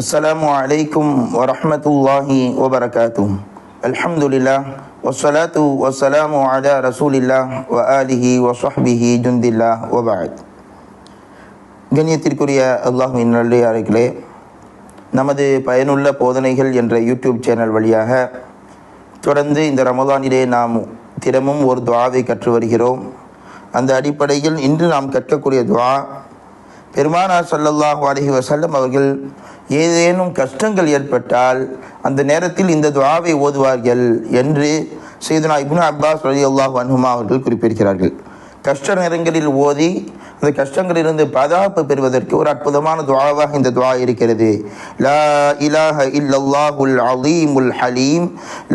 அஸ்ஸலாமு அலைக்கும் வரஹ்மத்துல்லாஹி வபரகாத்துஹு. அல்ஹம்துலில்லாஹ் வஸ்ஸலாத்து வஸ்ஸலாமு அலா ரசூலில்லாஹ் வ ஆலிஹி வ ஸஹ்பிஹி ஜுந்தில்லாஹ் வ பஅத். கண்ணியத்திற்குரிய அல்லாஹ்வின் நல்லடியார்களே, நமது பயனுள்ள போதனைகள் என்ற யூடியூப் சேனல் வழியாக தொடர்ந்து இந்த ரமலானிலே நாம் தினமும் ஒரு துஆவை கற்று வருகிறோம். அந்த அடிப்படையில் இன்று நாம் கற்கக்கூடிய துஆ, பெருமானார் ஸல்லல்லாஹு அலைஹி வஸல்லம் அவர்கள் ஏதேனும் கஷ்டங்கள் ஏற்பட்டால் அந்த நேரத்தில் இந்த துஆவை ஓதுவார்கள் என்று சையதுனா இப்னு அப்பாஸ் ரலியல்லாஹு அன்ஹுமா அவர்கள் குறிப்பிடுகிறார்கள். கஷ்ட நேரங்களில் ஓதி அந்த கஷ்டங்களிலிருந்து பாதுகாப்பு பெறுவதற்கு ஒரு அற்புதமான துஆவாக இந்த துஆ இருக்கிறது. லா இலாஹ இல்லல்லாஹுல் அலீமுல் ஹலீம்,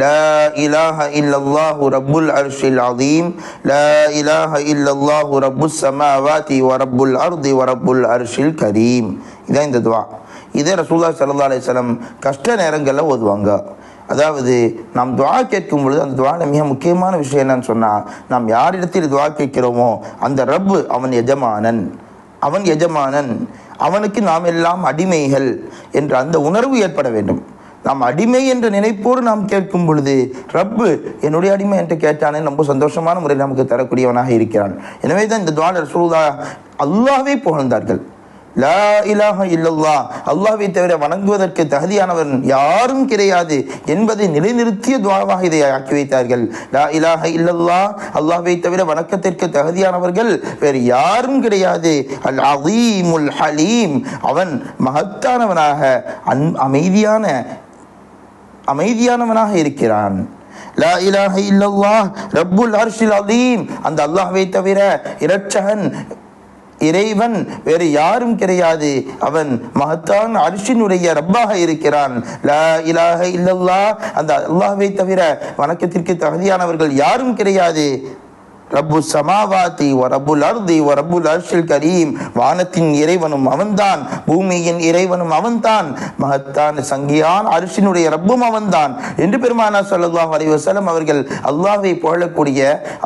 லா இலாஹ இல்லல்லாஹு ரப்புல் அர்ஷில் அலீம், லா இலாஹ இல்லல்லாஹு ரப்புஸ் ஸமாவாதி வ ரப்புல் அர்தி வ ரப்புல் அர்ஷில் கரீம். இதான் இந்த துஆ. இதே ரசூலுல்லாஹி ஸல்லல்லாஹு அலைஹி வஸல்லம் கஷ்ட நேரங்களில் ஓதுவாங்க. அதாவது நாம் துஆ கேட்கும் பொழுது அந்த துஆவில் மிக முக்கியமான விஷயம் என்னன்னு சொன்னால், நாம் யாரிடத்தில் துஆ கேட்கிறோமோ அந்த ரப்பு அவன் எஜமானன், அவனுக்கு நாம் எல்லாம் அடிமைகள் என்ற அந்த உணர்வு ஏற்பட வேண்டும். நாம் அடிமை என்ற நினைப்போடு நாம் கேட்கும் பொழுது ரப்பு என்னுடைய அடிமை என்று கேட்டானே ரொம்ப சந்தோஷமான முறையில் நமக்கு தரக்கூடியவனாக இருக்கிறான். எனவே தான் இந்த துஆவில் ரசூலுல்லாஹ் அல்லாஹ்வை புகழ்ந்தார்கள். லா இலாஹ இல்லல்லாஹ், அல்லாஹ்வை தவிர வணங்குவதற்கு தகுதியானவன் யாரும் கிடையாது என்பதை நிலைநிறுத்திய துஆவாக இதை ஆக்கி வைத்தார்கள். லா இலாஹ இல்லல்லாஹ், அல்லாஹ்வை தவிர வணக்கத்திற்கு தகுதியானவர்கள் வேறு யாரும் கிடையாது. அல் அலீமுல் ஹலீம், அவன் மகத்தானவனாக அமைதியானவனாக இருக்கிறான். லா இலாஹ இல்லல்லாஹ் ரப்புல் அர்ஷில் அலீம், அந்த அல்லாஹ்வை தவிர இரட்சகன் இறைவன் வேறு யாரும் கிடையாது, அவன் மகத்தான் அர்ஷினுடைய ரப்பாக இருக்கிறான். லா இலாஹ இல்லல்லாஹ், அந்த அல்லாஹ்வை தவிர வணக்கத்திற்கு தகுதியானவர்கள் யாரும் கிடையாது. ரப்பு சமாவாதி வ ரப்புல் அர்தி வ ரப்புல் அர்ஷில் கரீம், வானத்தின் இறைவனும் அவன்தான், பூமியின் இறைவனும் அவன்தான், மகத்தான் சங்கியான் அர்ஷினுடைய ரப்பும் அவன்தான் என்று பெருமானார் ஸல்லல்லாஹு அலைஹி வஸல்லம் அவர்கள் அல்லாஹ்வை புகழக்கூடிய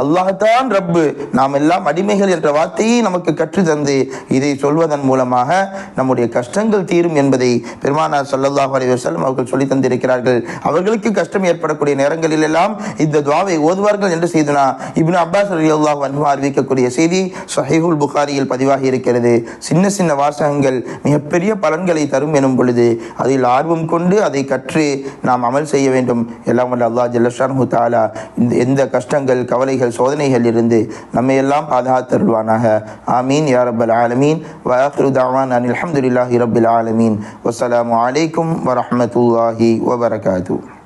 அல்லாஹ்தான் ரப்பு, நாம் எல்லாம் அடிமைகள் என்ற வார்த்தையை நமக்கு கற்று தந்து இதை சொல்வதன் மூலமாக நம்முடைய கஷ்டங்கள் தீரும் என்பதை பெருமானார் ஸல்லல்லாஹு அலைஹி வஸல்லம் அவர்கள் சொல்லி தந்திருக்கிறார்கள். அவர்களுக்கு கஷ்டம் ஏற்படக்கூடிய நேரங்களில் எல்லாம் இந்த துஆவை ஓதுவார்கள் என்று செய்தனா இப்னு அப்பாஸ் ரலியல்லாஹு அன்ஹு அறிவிக்கக்கூடிய செய்தி ஸஹீஹுல் புகாரியில் பதிவாகி இருக்கிறது. சின்ன சின்ன வாசகங்கள் மிகப்பெரிய பலன்களை தரும் எனும் பொழுது அதில் ஆர்வம் கொண்டு அதை கற்று நாம் அமல் செய்ய வேண்டும். எல்லாம் வல்ல அல்லாஹ் ஜல்ல ஷானுஹு தஆலா எந்த கஷ்டங்கள், கவலைகள், சோதனைகள் இருந்து நம்மை எல்லாம் பாதுகாத்தருள்வானாக. ஆமீன் யா ரப்பல் ஆலமீன். வ ஆகிரு தஅவானா அல்ஹம்துலில்லாஹி ரப்பில் ஆலமீன். வஸ்ஸலாமு அலைக்கும் வ ரஹ்மத்துல்லாஹி வ பரகாத்துஹு.